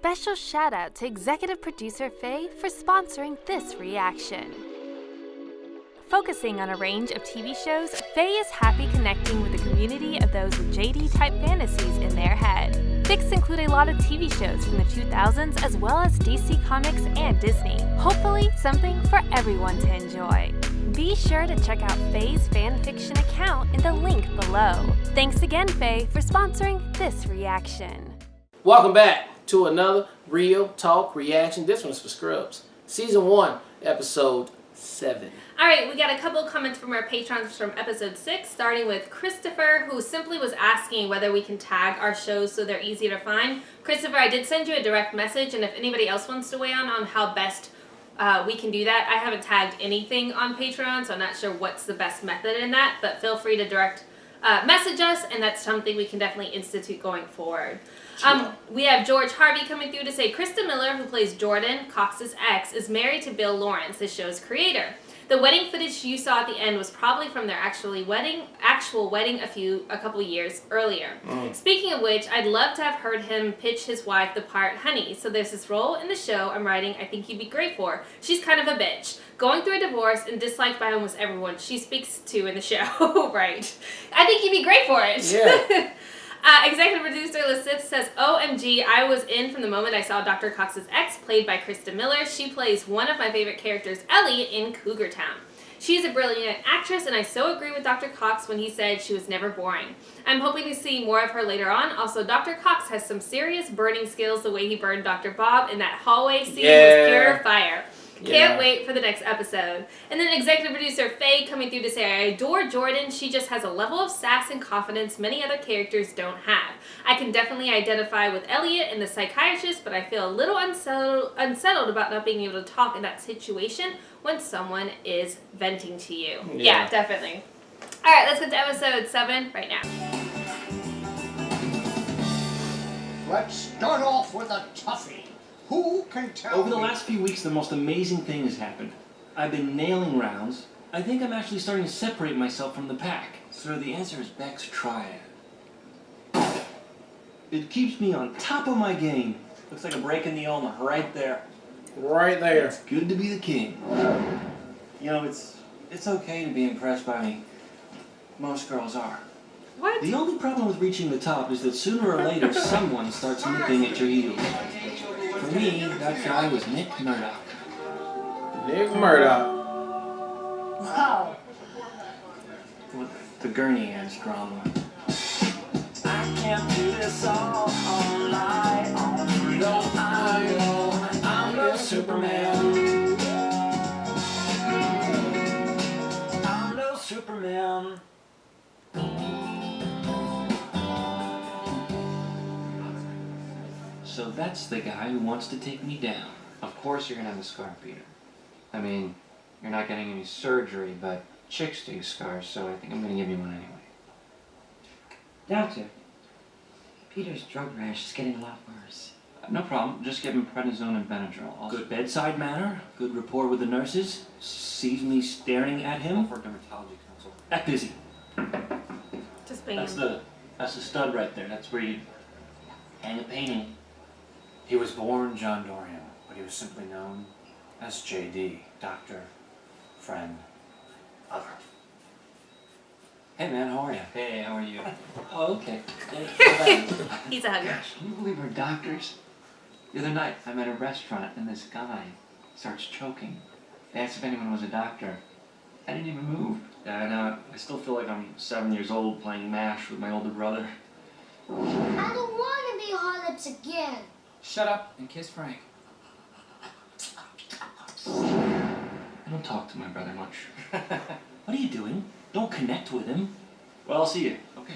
special shout out to executive producer Faye for sponsoring this reaction. Focusing on a range of TV shows, Faye is happy connecting with the community of those with JD-type fantasies in their head. Fics include a lot of TV shows from the 2000s as well as DC Comics and Disney. Hopefully, something for everyone to enjoy. Be sure to check out Faye's fanfiction account in the link below. Thanks again, Faye, for sponsoring this reaction. Welcome back to another Real Talk reaction. This one's for Scrubs. Season 1, Episode 7. Alright, we got a couple of comments from our patrons from episode 6, starting with Christopher, who simply was asking whether we can tag our shows so they're easy to find. Christopher, I did send you a direct message, and if anybody else wants to weigh on how best we can do that, I haven't tagged anything on Patreon, so I'm not sure what's the best method in that, but feel free to direct message us, and that's something we can definitely institute going forward. We have George Harvey coming through to say, Krista Miller, who plays Jordan, Cox's ex, is married to Bill Lawrence, the show's creator. The wedding footage you saw at the end was probably from their actual wedding a couple years earlier. Speaking of which, I'd love to have heard him pitch his wife the part Honey. So there's this role in the show I'm writing I think you'd be great for. She's kind of a bitch, going through a divorce and disliked by almost everyone she speaks to in the show. Right. I think you'd be great for it. Yeah. Executive producer Lasith says, OMG, I was in from the moment I saw Dr. Cox's ex, played by Krista Miller. She plays one of my favorite characters, Ellie, in Cougar Town. She's a brilliant actress, and I so agree with Dr. Cox when he said she was never boring. I'm hoping to see more of her later on. Also, Dr. Cox has some serious burning skills. The way he burned Dr. Bob in that hallway scene was pure fire. Can't wait for the next episode. And then executive producer Faye coming through to say, I adore Jordan. She just has a level of sass and confidence many other characters don't have. I can definitely identify with Elliot and the psychiatrist, but I feel a little unsettled about not being able to talk in that situation when someone is venting to you. Yeah, definitely. All right, let's get to episode 7 right now. Let's start off with a toughie. Who can tell Over the last few weeks, the most amazing thing has happened. I've been nailing rounds. I think I'm actually starting to separate myself from the pack. So the answer is Beck's triad. It keeps me on top of my game. Looks like a break in the Oma, right there. Right there. It's good to be the king. You know, it's okay to be impressed by me. Most girls are. What? The only problem with reaching the top is that sooner or later, someone starts nipping at your heels. For me, that guy was Nick Murdoch. Nick Murdoch. Wow. With the gurney hands drawn one. I can't do this all night. No, I'm no Superman. I'm no Superman. So that's the guy who wants to take me down. Of course you're gonna have a scar, Peter. I mean, you're not getting any surgery, but chicks do scars, so I think I'm gonna give you one anyway. Doctor, Peter's drug rash is getting a lot worse. No problem. Just give him prednisone and Benadryl. Also, Good bedside manner, good rapport with the nurses, sees me staring at him. for dermatology counsel. Act busy. Just being That's the stud right there. That's where you hang a painting. He was born John Dorian, but he was simply known as JD, doctor, friend, lover. Hey man, how are you? Hey, how are you? Oh, okay. He's a hugger. Can you believe we're doctors? The other night, I'm at a restaurant and this guy starts choking. They asked if anyone was a doctor. I didn't even move. Yeah, I know. I still feel like I'm 7 years old playing MASH with my older brother. I don't want to be harlots again. Shut up and kiss Frank. I don't talk to my brother much. What are you doing? Don't connect with him. Well, I'll see you. Okay.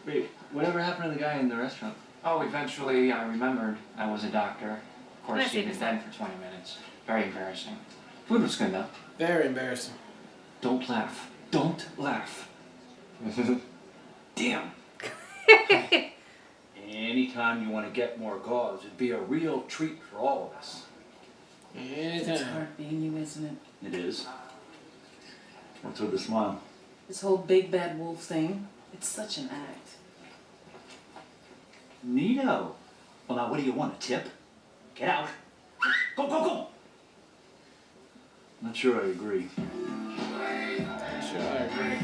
Wait, whatever happened to the guy in the restaurant? Oh, eventually I remembered I was a doctor. Of course, Nice he to was see. dead for 20 minutes. Very embarrassing. Food was good though. Very embarrassing. Don't laugh. Don't laugh. Damn. Anytime you want to get more gauze, it'd be a real treat for all of us. It's Anytime. hard being you, isn't it? It is. What's with the smile? This whole big bad wolf thing, it's such an act. Neato. Well, now, what do you want, a tip? Get out. Go, go, go! Not sure I agree. Sure, I agree.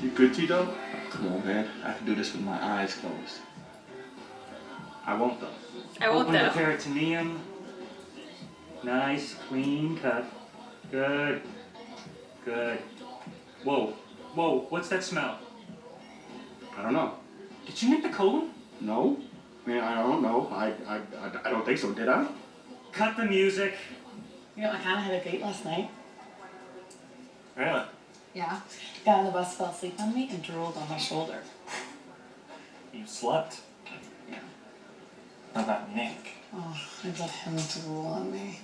You good, T-Dog? Come on, man. I can do this with my eyes closed. I won't, though. I won't, Open though. the peritoneum. Nice, clean cut. Good. Good. Whoa. Whoa, what's that smell? I don't know. Did you nick the colon? No? I mean, I don't know. I don't think so, did I? Cut the music. You know, I kind of had a date last night. Really? Yeah. The guy on the bus fell asleep on me and drooled on my shoulder. You slept? Yeah. How about Nick? Oh, I let him drool on me.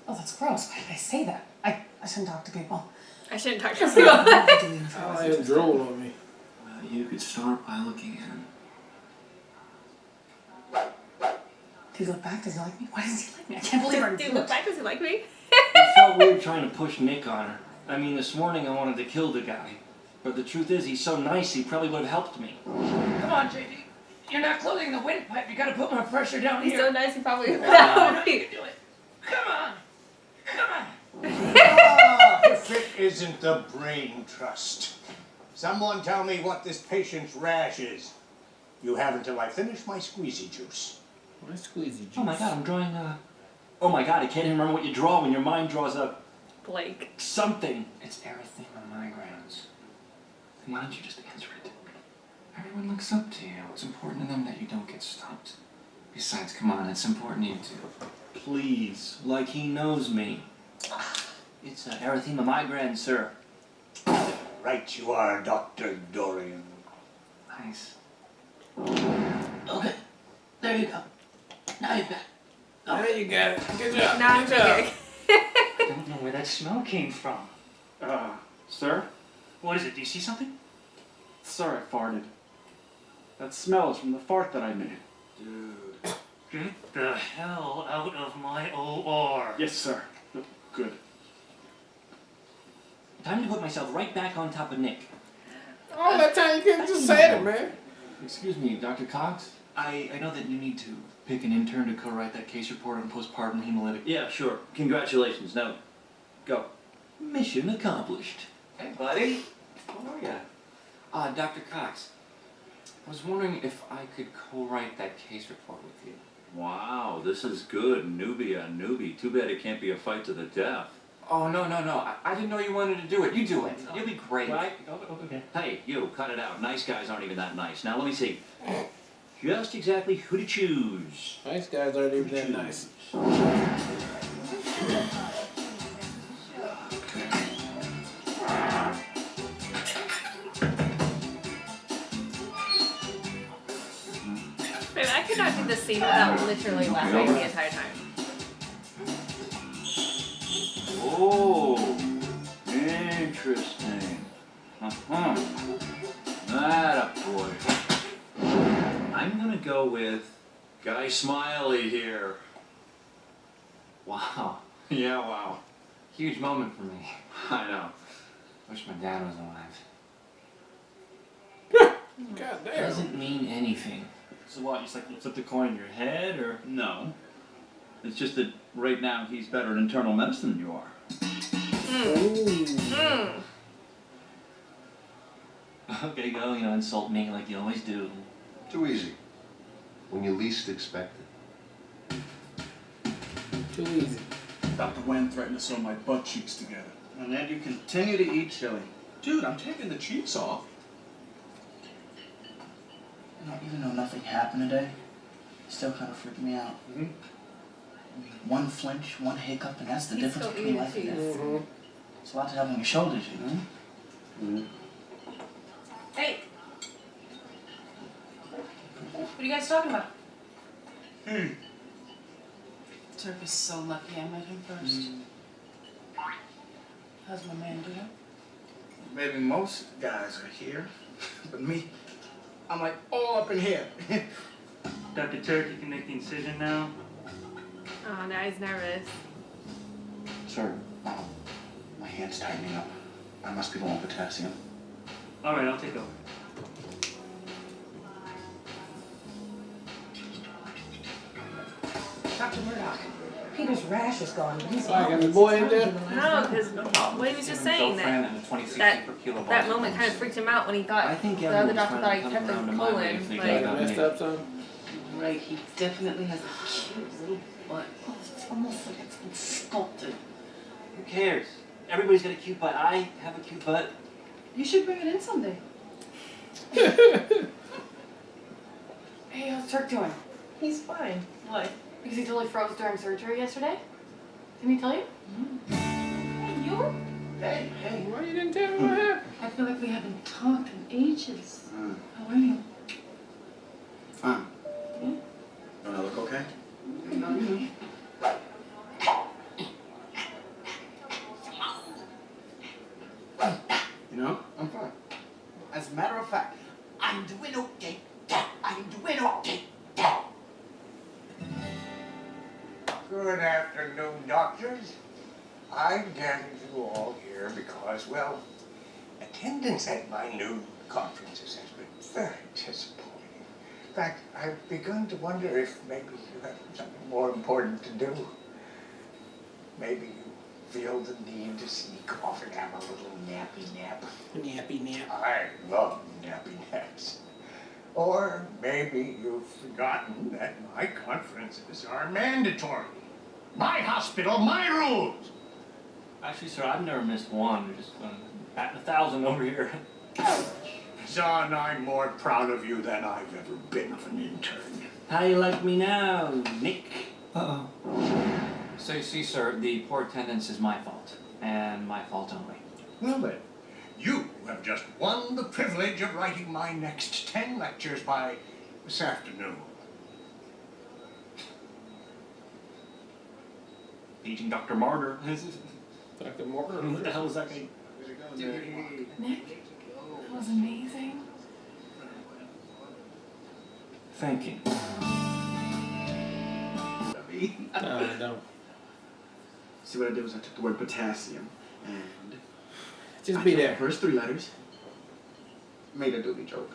Oh, that's gross. Why did I say that? I shouldn't talk to people. I shouldn't talk to you. I let him drool on me. Well, you could start by looking at him. Did he look back? Does he like me? Why doesn't he like me? I can't believe Do you look back? Does he like me? It felt weird trying to push Nick on her. I mean, this morning I wanted to kill the guy. But the truth is, he's so nice, he probably would have helped me. Come on, JD. You're not closing the windpipe. You gotta put more pressure down He's here. so nice, he probably would I know you can do it. Come on. Come on. If it isn't the brain trust. Someone tell me what this patient's rash is. You have until I finish my squeezy juice. My squeezy juice. Oh my god, I'm drawing oh my god, I can't even remember what you draw when your mind draws a... Blake. something. It's erythema migrans. Why don't you just answer it? Everyone looks up to you. It's important to them that you don't get stumped. Besides, come on, it's important to you too. Please, like he knows me. It's erythema migrans, sir. Right you are, Dr. Dorian. Nice. Okay. There you go. Now you've got it. There you got it. Good job. Now I'm Good job. big. I don't know where that smell came from. Sir? What is it? Do you see something? Sorry, I farted. That smell is from the fart that I made. Dude. Get the hell out of my OR. Yes, sir. Good. Time to put myself right back on top of Nick. All that time you couldn't just say it, man. Excuse me, Dr. Cox? I know that you need to pick an intern to co-write that case report on postpartum hemolytic. Yeah, sure. Congratulations. Now, go. Mission accomplished. Hey, buddy. How are ya? Dr. Cox, I was wondering if I could co-write that case report with you. Wow, this is good. Newbie on newbie. Too bad it can't be a fight to the death. Oh, no. I didn't know you wanted to do it. You do it. You'll be great. Right? Okay. Hey, you, cut it out. Nice guys aren't even that nice. Now, let me see. Just exactly who to choose. Nice guys aren't even that nice. Babe, I could not do this scene without literally laughing the entire time. Oh, interesting. That a boy. I'm gonna go with Guy Smiley here. Wow. Yeah, wow. Huge moment for me. I know. Wish my dad was alive. God damn. Doesn't mean anything. So what, you just like flip the coin in your head, or? No. It's just that right now he's better at internal medicine than you are. Okay, go, insult me like you always do. Too easy. When you least expect it. Too easy. Dr. Wen threatened to sew my butt cheeks together. And then you continue to eat chili. Dude, I'm taking the cheeks off. You know, even though nothing happened today, it still kind of freaked me out. Mm-hmm. One flinch, one hiccup, and that's the He's difference so between life and death. Mm-hmm. It's a lot to have on your shoulders, you know? Mm-hmm. Hey. What are you guys talking about? Turk is so lucky I met him first. How's my man doing? Maybe most guys are here, but me, I'm like all up in here. Dr. Turk, you can make the incision now. Oh, now he's nervous. Sir, my hand's tightening up. I must be low on potassium. All right, I'll take over. Dr. Murdoch, Peter's rash is gone, but he's Got the boy in there? No, because what he was just saying that moment kind of freaked him out when he thought I think the other everyone's doctor thought he finally kept coming the around to my way if colon. they Like, got Messed up something? Right, he definitely has a cute little butt. Oh, it's almost like it's been sculpted. Who cares? Everybody's got a cute butt. I have a cute butt. You should bring it in someday. Hey, how's Turk doing? He's fine. Why? Because he totally froze during surgery yesterday? Didn't he tell you? Hey, you? Hey. Why you didn't tell me what happened? I feel like we haven't talked in ages. How are you? Fine. Don't I look okay? No, you. You know, I'm fine. As a matter of fact, I'm doing okay. I'm doing okay. Good afternoon, doctors. I gathered you all here because, well, attendance at my new conferences has been very disappointing. In fact, I've begun to wonder if maybe you have something more important to do. Maybe you feel the need to sneak off and have a little nappy nap. Nappy nap. I love nappy naps. Or maybe you've forgotten that my conferences are mandatory. My hospital, my rules. Actually, sir, I've never missed one. Just batting 1,000 over here. Son, I'm more proud of you than I've ever been of an intern. How you like me now, Nick? Uh-oh. So you see, sir, the poor attendance is my fault. And my fault only. Well then, you have just won the privilege of writing my next 10 lectures by this afternoon. Aging Dr. Martyr. Dr. Morgan. What the hell is that guy? Nick, that was amazing. Thank you. No, I don't. See what I did was I took the word potassium and Just I be took there. the first 3 letters, made a doobie joke.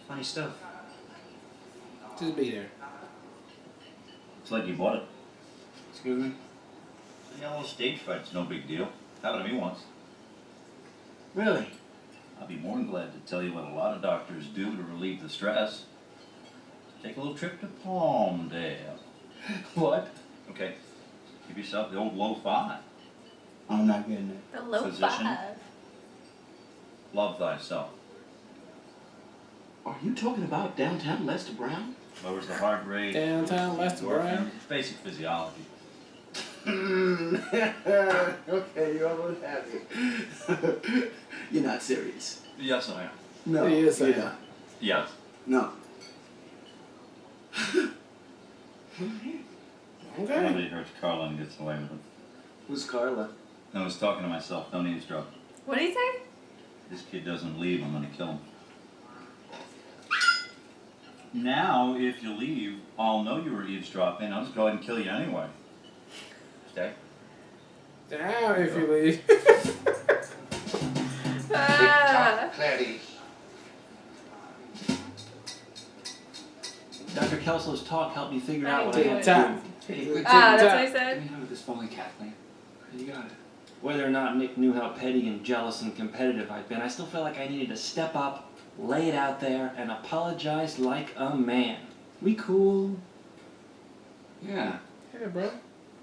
Funny stuff. Just be there. It's like you bought it. Excuse me? Yeah, a little stage fright's no big deal. Happened to me once. Really? I'll be more than glad to tell you what a lot of doctors do to relieve the stress. Take a little trip to Palmdale. What? Okay. Give yourself the old low 5. I'm not getting it. the low Physician. 5. Love thyself. Are you talking about downtown Lester Brown? Lowers the heart rate. Downtown Lester Brown. It's basic physiology. Okay, you almost have it. You're not serious. Yes, I am. No. Yes, I you're am. not. Yes. No. Okay. Nobody hurts Carla and gets away with it. Who's Carla? I was talking to myself. Don't eavesdrop. What did he say? This kid doesn't leave, I'm gonna kill him. Now, if you leave, I'll know you were eavesdropping. I'll just go ahead and kill you anyway. Stay. Down if you leave. Clarity. Dr. Kelso's talk helped me figure I out what I do had it. to Time. do. That's what I Let said. me have this phone, Kathleen. You got it. Whether or not Nick knew how petty and jealous and competitive I'd been, I still felt like I needed to step up, lay it out there, and apologize like a man. We cool? Yeah. Yeah, bro.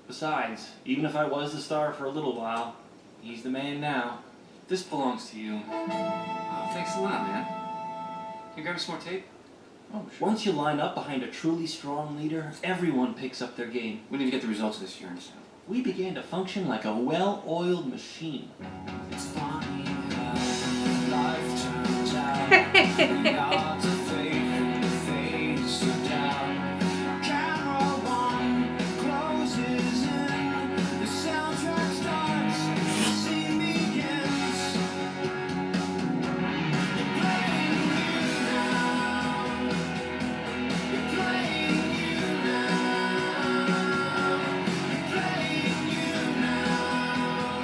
Besides, even if I was the star for a little while, he's the man now. This belongs to you. Oh, thanks a lot, man. Can you grab me some more tape? Oh, sure. Once you line up behind a truly strong leader, everyone picks up their game. We need to get the results of this urine sample. We began to function like a well-oiled machine. It's funny how life turns out. The odds of faith fades to doubt. Camera one closes in. The soundtrack starts. The scene begins. They're playing you now. They're playing you now. They're playing you now.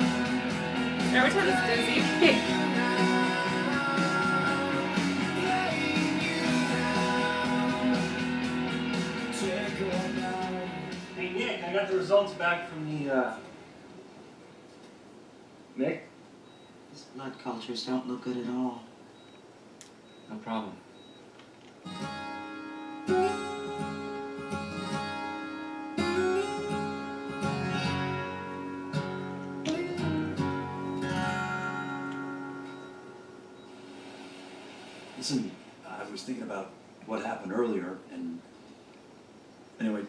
Every Hey Nick, I got the results back from the Nick? His blood cultures don't look good at all. No problem. Listen, I was thinking about what happened earlier, and anyway,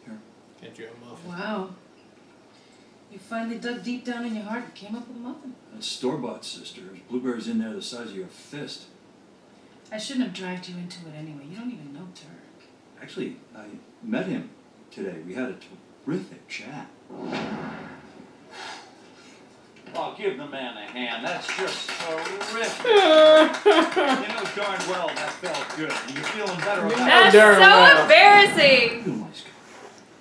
here. Get you a muffin. Wow. You finally dug deep down in your heart and came up with a muffin. That's store-bought, sister. There's blueberries in there the size of your fist. I shouldn't have dragged you into it anyway. You don't even know Turk. Actually, I met him today. We had a terrific chat. Oh, give the man a hand. That's just terrific. You know darn well that felt good. And you're feeling better about it. That's so embarrassing.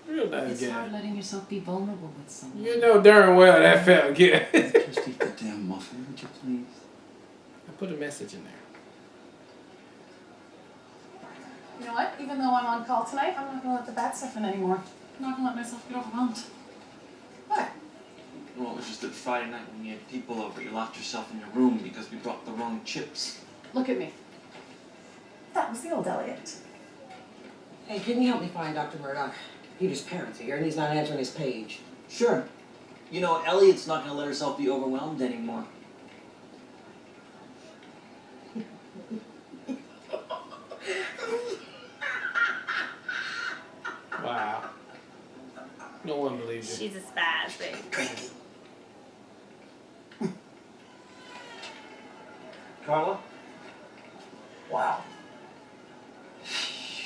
Real nice It's guy. hard letting yourself be vulnerable with someone. You know darn well that felt good. Just eat the damn muffin, would you please? I put a message in there. You know what? Even though I'm on call tonight, I'm not gonna let the bad stuff in anymore. I'm not gonna let myself get overwhelmed. What? Well, it was just that Friday night when you had people over, you locked yourself in your room because we brought the wrong chips. Look at me. That was the old Elliot. Hey, can you help me find Dr. Murdoch? Peter's parents are here and he's not answering his page. Sure. You know, Elliot's not gonna let herself be overwhelmed anymore. Wow. No one believes you. She's a spaz, babe. Carla? Wow.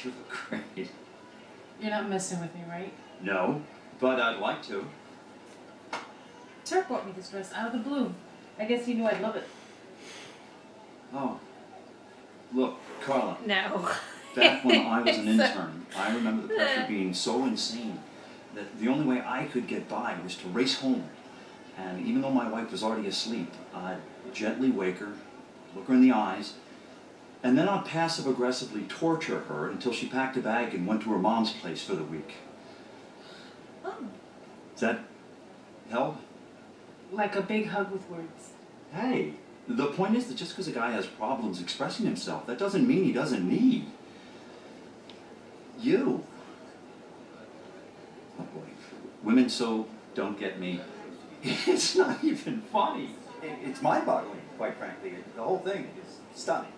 You look great. You're not messing with me, right? No, but I'd like to. Turk bought me this dress out of the blue. I guess he knew I'd love it. Oh. Look, Carla. No. Back when I was an intern, I remember the pressure being so insane that the only way I could get by was to race home. And even though my wife was already asleep, I'd gently wake her, look her in the eyes, and then I'd passive-aggressively torture her until she packed a bag and went to her mom's place for the week. Oh. Does that help? Like a big hug with words. Hey, the point is that just because a guy has problems expressing himself, that doesn't mean he doesn't need you. Oh boy, women so don't get me. It's not even funny. It's mind-boggling, quite frankly. The whole thing is stunning.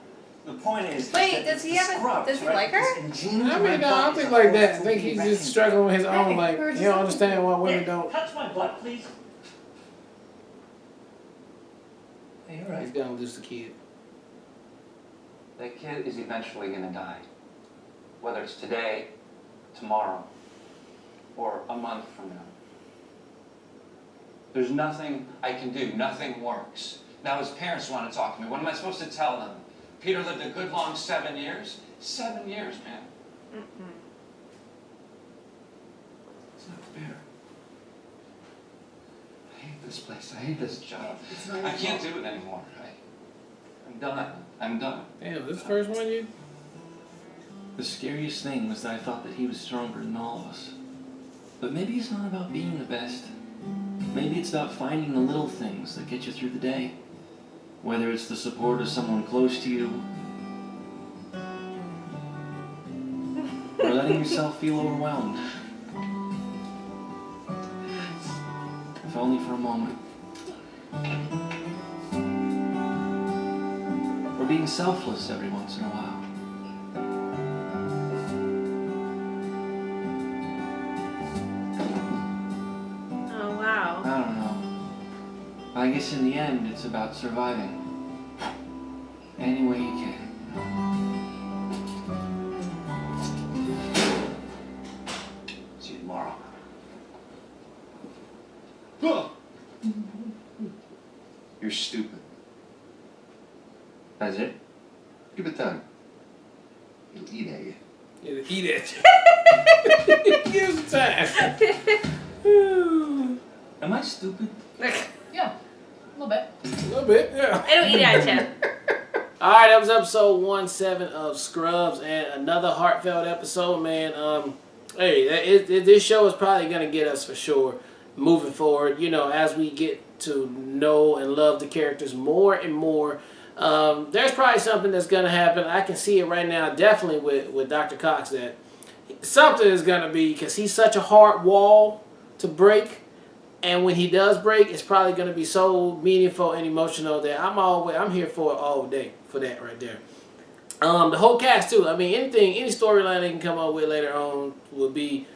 The point is. Wait, does he have a, does he like her? I mean, no, I don't think like that. I think he's just struggling with his own, like, he don't understand why women don't. Touch my butt, please. Hey, you're He's right. gonna lose the kid. That kid is eventually gonna die. Whether it's today, tomorrow, or a month from now. There's nothing I can do. Nothing works. Now his parents want to talk to me. What am I supposed to tell them? Peter lived a good long 7 years? 7 years, man. It's not fair. I hate this place. I hate this job. I can't do it anymore. I'm done. I'm done. Damn, this first one you. The scariest thing was that I thought that he was stronger than all of us. But maybe it's not about being the best. Maybe it's about finding the little things that get you through the day. Whether it's the support of someone close to you, or letting yourself feel overwhelmed. If only for a moment. Or being selfless every once in a while. Oh, wow. I don't know. I guess in the end, it's about surviving. Any way you can. See you tomorrow. You're stupid. That's it? Give it time. You'll eat at you. It'll eat it. Give him time. Am I stupid? You A little bit. A little bit, yeah. I don't eat out of chat. All right, that was episode 17 of Scrubs, and another heartfelt episode, man. Hey, this show is probably going to get us for sure moving forward, you know, as we get to know and love the characters more and more. There's probably something that's going to happen. I can see it right now, definitely with Dr. Cox, that something is going to be, because he's such a hard wall to break. And when he does break, it's probably going to be so meaningful and emotional that I'm here for it all day for that right there. The whole cast too. I mean, any storyline they can come up with later on will be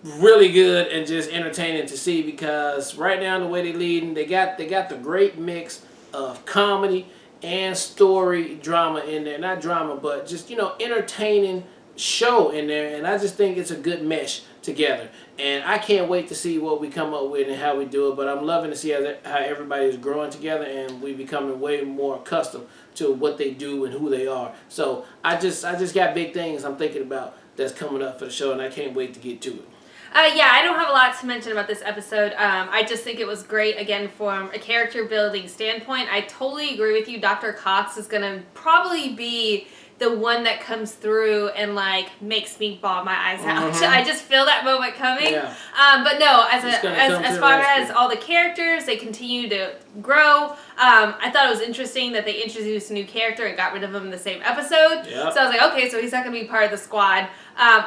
really good and just entertaining to see, because right now the way they leading, they got the great mix of comedy and story drama in there. Not drama, but just, you know, entertaining show in there, and I just think it's a good mesh together, and I can't wait to see what we come up with and how we do it. But I'm loving to see how everybody is growing together, and we becoming way more accustomed to what they do and who they are. So I just got big things I'm thinking about that's coming up for the show, and I can't wait to get to it. Yeah, I don't have a lot to mention about this episode. I just think it was great, again, from a character building standpoint. I totally agree with you. Dr. Cox is going to probably be the one that comes through and like makes me bawl my eyes out. I just feel that moment coming. Yeah. But no, as far as all the characters, they continue to grow. I thought it was interesting that they introduced a new character and got rid of him in the same episode. Yep. So I was like, okay, so he's not going to be part of the squad,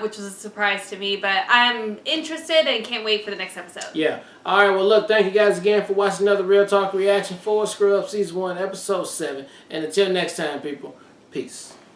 which was a surprise to me. But I'm interested and can't wait for the next episode. Yeah. All right, well, look, thank you guys again for watching another Real Talk reaction for Scrubs Season 1, Episode 7. And until next time, people, peace.